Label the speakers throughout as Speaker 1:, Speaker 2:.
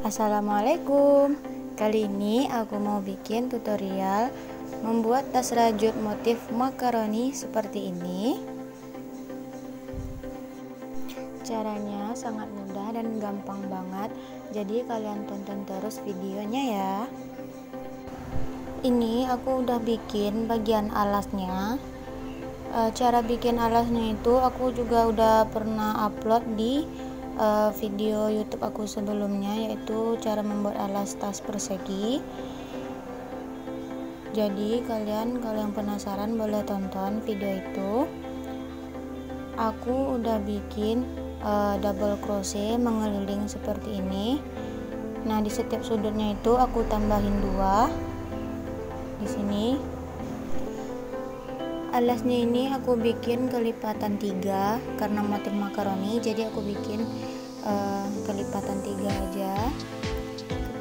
Speaker 1: Assalamualaikum. Kali ini aku mau bikin tutorial membuat tas rajut motif makaroni seperti ini. Caranya sangat mudah dan gampang banget, jadi kalian tonton terus videonya ya. Ini aku udah bikin bagian alasnya. Cara bikin alasnya itu aku juga udah pernah upload di video YouTube aku sebelumnya, yaitu cara membuat alas tas persegi. Jadi kalau yang penasaran boleh tonton video itu. Aku udah bikin double crochet mengeliling seperti ini. Nah, di setiap sudutnya itu aku tambahin 2 di sini. Alasnya ini aku bikin kelipatan 3 karena motif makaroni, jadi aku bikin kelipatan 3 aja.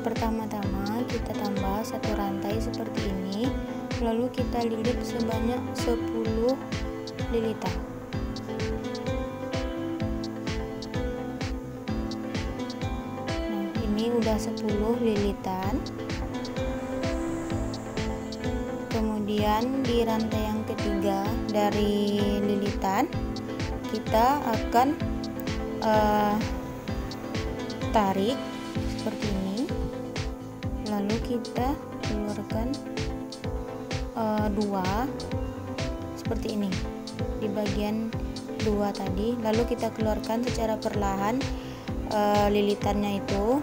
Speaker 1: Pertama-tama kita tambah 1 rantai seperti ini, lalu kita lilit sebanyak 10 lilitan. Nah, ini udah 10 lilitan. Kemudian di rantai yang ketiga dari lilitan kita akan tarik seperti ini, lalu kita keluarkan 2 seperti ini di bagian 2 tadi, lalu kita keluarkan secara perlahan. Lilitannya itu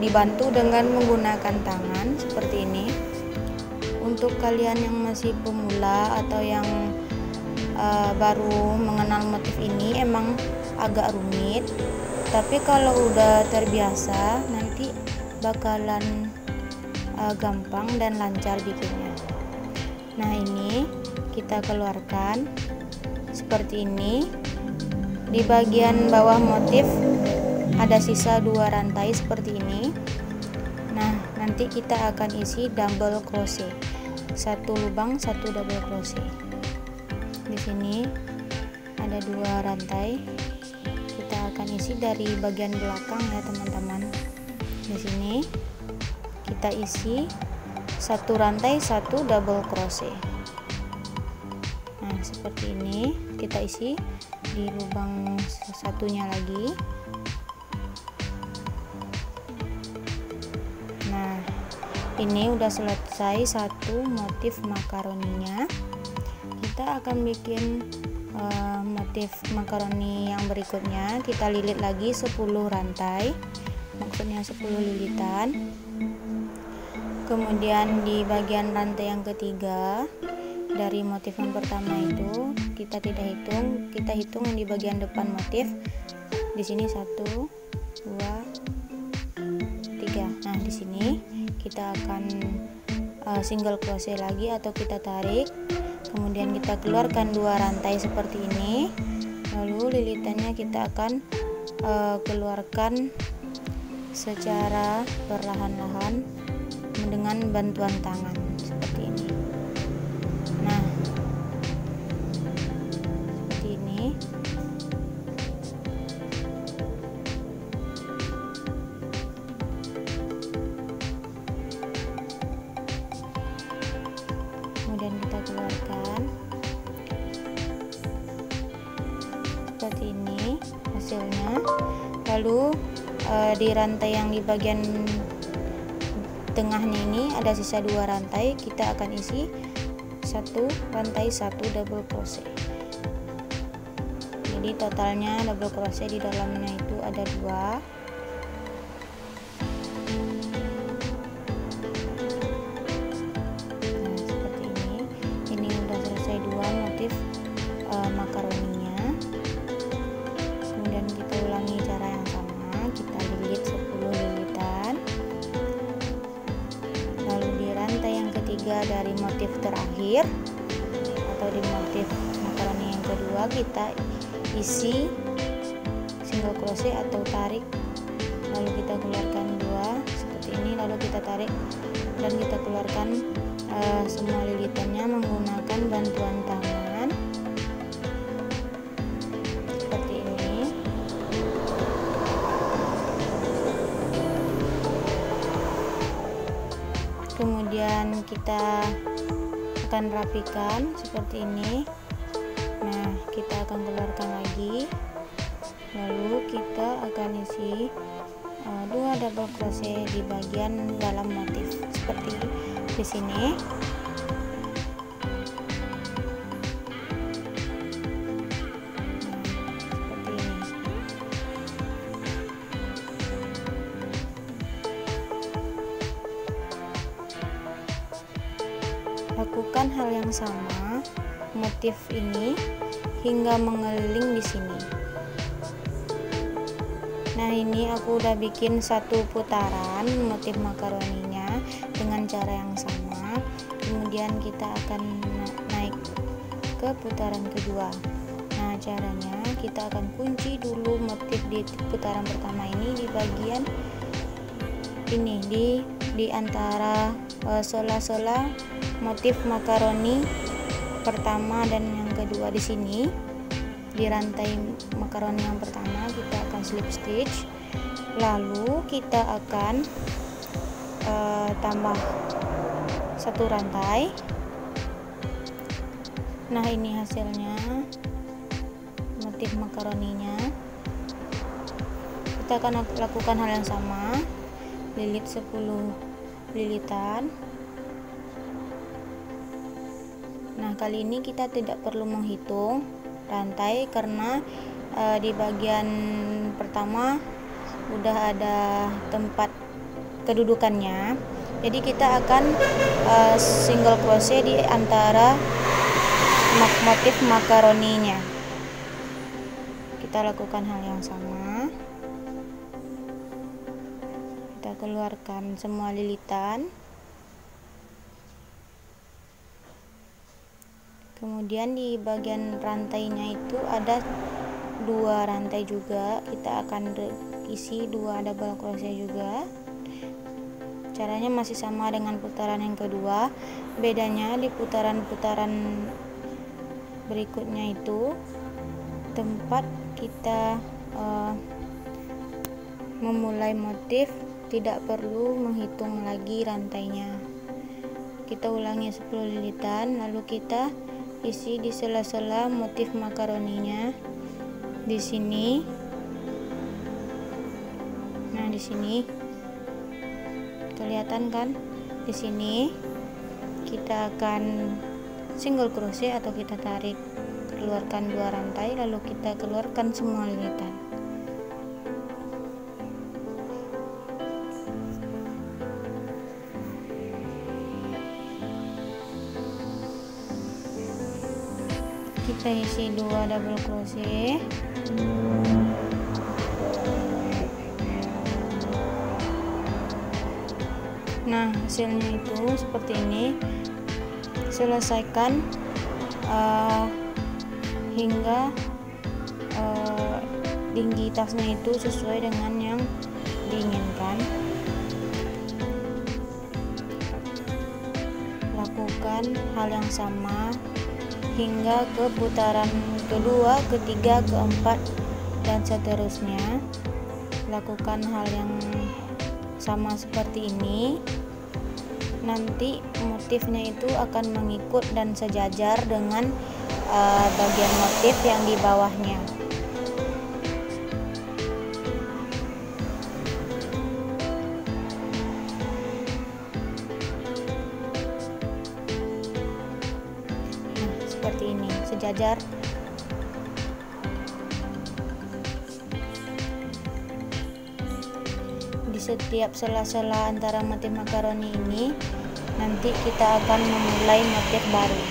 Speaker 1: dibantu dengan menggunakan tangan seperti ini. Untuk kalian yang masih pemula atau yang baru mengenal motif ini emang agak rumit, tapi kalau udah terbiasa nanti bakalan gampang dan lancar bikinnya. Nah, ini kita keluarkan seperti ini. Di bagian bawah motif ada sisa 2 rantai seperti ini. Nah, nanti kita akan isi double crochet, 1 lubang 1 double crochet. Di sini ada 2 rantai, kita akan isi dari bagian belakang ya teman-teman. Di sini kita isi 1 rantai 1 double crochet. Nah, seperti ini kita isi di lubang satunya lagi. Nah, ini udah selesai satu motif makaroninya. Kita akan bikin motif makaroni yang berikutnya. Kita lilit lagi 10 rantai, maksudnya 10 lilitan. Kemudian di bagian rantai yang ketiga dari motif yang pertama itu kita tidak hitung, kita hitung yang di bagian depan motif. Di sini 1 2 3. Nah, di sini kita akan single crochet lagi atau kita tarik, kemudian kita keluarkan 2 rantai seperti ini, lalu lilitannya kita akan keluarkan secara perlahan-lahan dengan bantuan tangan seperti ini. Nah, seperti ini. Kemudian kita keluarkan seperti ini hasilnya. Lalu di rantai yang di bagian tengahnya ini ada sisa 2 rantai, kita akan isi 1 rantai 1 double crochet. Jadi totalnya double crochet di dalamnya itu ada 2. Makaroninya. Kemudian kita ulangi cara yang sama, kita lilit 10 lilitan. Lalu di rantai yang ketiga dari motif terakhir atau di motif makaroni yang kedua kita isi single crochet atau tarik, lalu kita keluarkan 2 seperti ini, lalu kita tarik dan kita keluarkan semua lilitannya menggunakan bantuan tangan seperti ini. kemudian kita akan rapikan seperti ini. Nah, kita akan keluarkan lagi, lalu kita akan isi 2 double crochet di bagian dalam motif seperti di sini. Lakukan hal yang sama motif ini hingga mengeliling di sini. Nah, ini aku udah bikin 1 putaran motif makaroninya dengan cara yang sama. Kemudian kita akan naik ke putaran kedua. Nah, caranya kita akan kunci dulu motif di putaran pertama ini di bagian ini, di antara sela-sela motif makaroni pertama dan yang kedua. Di sini di rantai makaroni yang pertama kita akan slip stitch, lalu kita akan tambah 1 rantai. Nah, ini hasilnya motif makaroninya. Kita akan lakukan hal yang sama, lilit 10 lilitan. Nah, kali ini kita tidak perlu menghitung rantai karena di bagian pertama udah ada tempat kedudukannya. Jadi kita akan single crochet di antara motif makaroninya. Kita lakukan hal yang sama. Kita keluarkan semua lilitan. Kemudian di bagian rantainya itu ada 2 rantai juga, kita akan isi 2 double crochet juga. Caranya masih sama dengan putaran yang kedua, bedanya di putaran-putaran berikutnya itu tempat kita memulai motif tidak perlu menghitung lagi rantainya. Kita ulangi 10 lilitan, lalu kita isi di sela-sela motif makaroninya di sini. Nah, di sini kelihatan kan? Di sini kita akan single crochet atau kita tarik, keluarkan 2 rantai, lalu kita keluarkan semua lilitan. Kita isi 2 double crochet. Nah, hasilnya itu seperti ini. Selesaikan hingga tinggi tasnya itu sesuai dengan yang diinginkan. Lakukan hal yang sama hingga ke putaran kedua, ketiga, keempat, dan seterusnya. Lakukan hal yang sama seperti ini. Nanti motifnya itu akan mengikut dan sejajar dengan bagian motif yang di bawahnya. Seperti ini, sejajar. Di setiap sela-sela antara motif makaroni ini nanti kita akan memulai motif baru.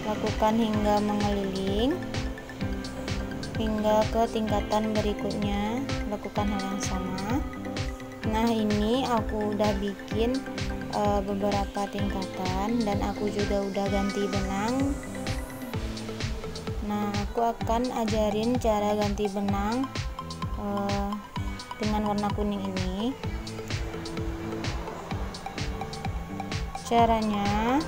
Speaker 1: Lakukan hingga mengeliling hingga ke tingkatan berikutnya. Lakukan hal yang sama. Nah, ini aku udah bikin beberapa tingkatan dan aku juga udah ganti benang. Nah, aku akan ajarin cara ganti benang dengan warna kuning ini. Caranya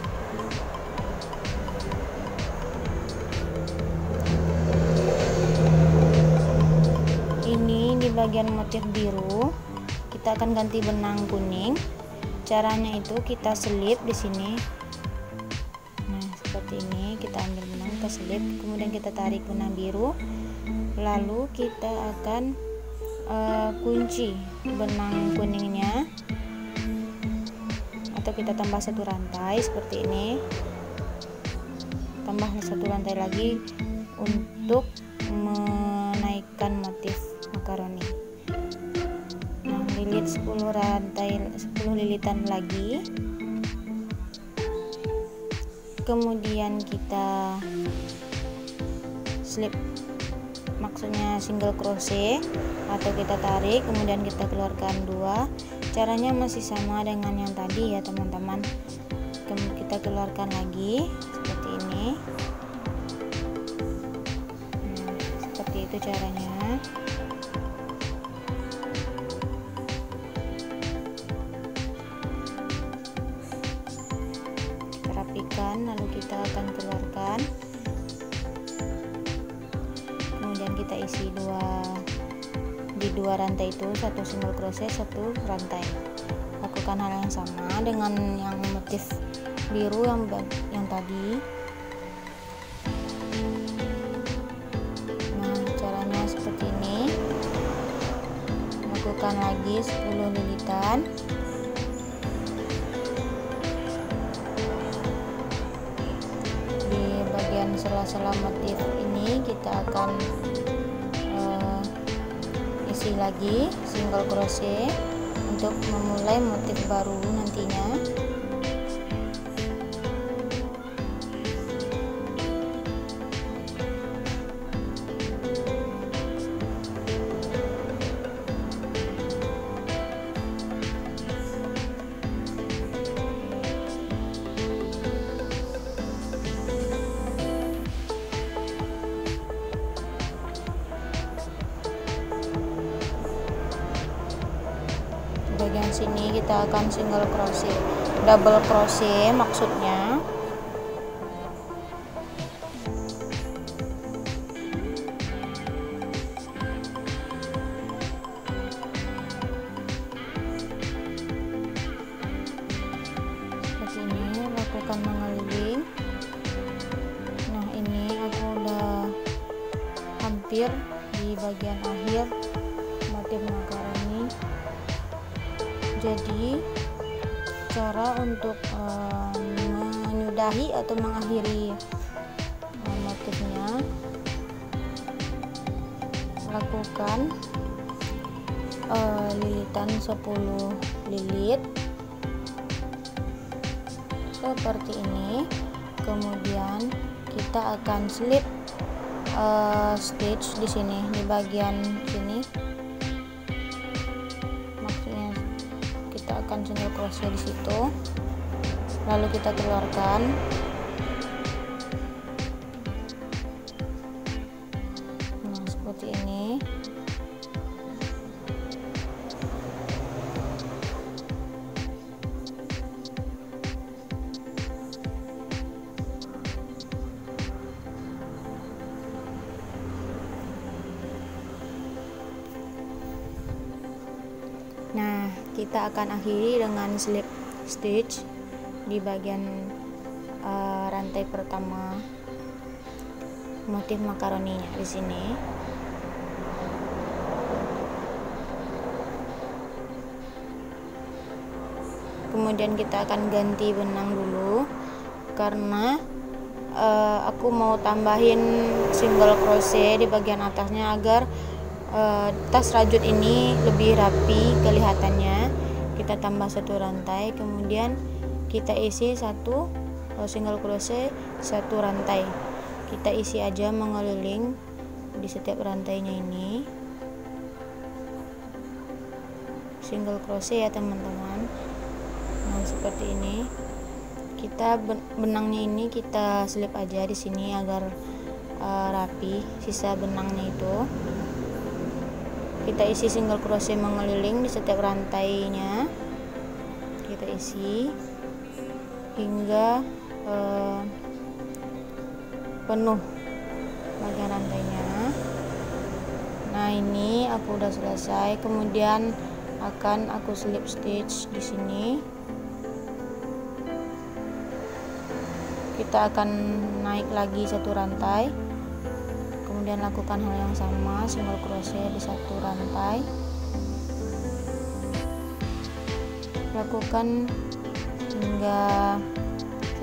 Speaker 1: ini di bagian motif biru kita akan ganti benang kuning. Caranya itu kita selip di sini. Nah, seperti ini, kita ambil benang, kita selip, kemudian kita tarik benang biru, lalu kita akan kunci benang kuningnya, atau kita tambah satu rantai seperti ini, tambah satu rantai lagi untuk menaikkan motif makaroni. Nah, lilit 10 lilitan lagi, kemudian kita slip, maksudnya single crochet, atau kita tarik kemudian kita keluarkan 2. Caranya masih sama dengan yang tadi ya teman-teman. Kita keluarkan lagi seperti ini. Nah, seperti itu caranya. Kita rapikan, lalu kita akan keluarkan, kemudian kita isi di dua rantai itu, satu single crochet, satu rantai. Lakukan hal yang sama dengan yang motif biru yang tadi. Nah, caranya seperti ini. Lakukan lagi 10 lilitan. Di bagian sela-sela motif ini kita akan isi lagi single crochet untuk memulai motif baru nantinya. Bagian sini kita akan single crochet, double crochet maksudnya. Seperti ini, lakukan mengeliling. Nah, ini aku udah hampir di bagian akhir motif makaroni. Jadi cara untuk menyudahi atau mengakhiri motifnya, lakukan lilitan 10 lilit seperti ini, kemudian kita akan slip stitch di sini, di bagian sini. Akan single crochet di situ, lalu kita keluarkan. Nah, seperti ini. Nah, kita akan akhiri dengan slip stitch di bagian rantai pertama motif makaroninya di sini. Kemudian kita akan ganti benang dulu karena aku mau tambahin single crochet di bagian atasnya agar tas rajut ini lebih rapi kelihatannya. Kita tambah satu rantai, kemudian kita isi satu single crochet, satu rantai. Kita isi aja mengeliling di setiap rantainya ini, single crochet ya teman-teman. Nah, seperti ini. Kita benangnya ini kita slip aja di sini agar rapi sisa benangnya itu. Kita isi single crochet mengeliling di setiap rantainya, kita isi hingga penuh bagian rantainya. Nah, ini aku udah selesai. Kemudian akan aku slip stitch di sini. kita akan naik lagi satu rantai, kemudian lakukan hal yang sama, single crochet di satu rantai, lakukan hingga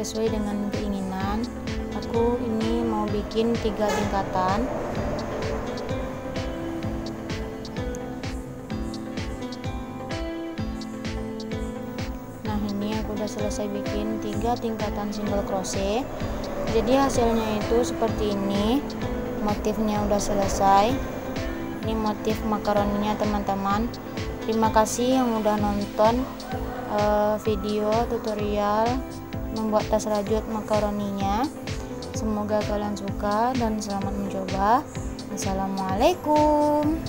Speaker 1: sesuai dengan keinginan. Aku ini mau bikin 3 tingkatan. Nah, ini aku udah selesai bikin 3 tingkatan single crochet. Jadi hasilnya itu seperti ini. Motifnya udah selesai. Ini motif makaroninya teman-teman. Terima kasih yang udah nonton video tutorial membuat tas rajut makaroninya. Semoga kalian suka dan selamat mencoba. Assalamualaikum.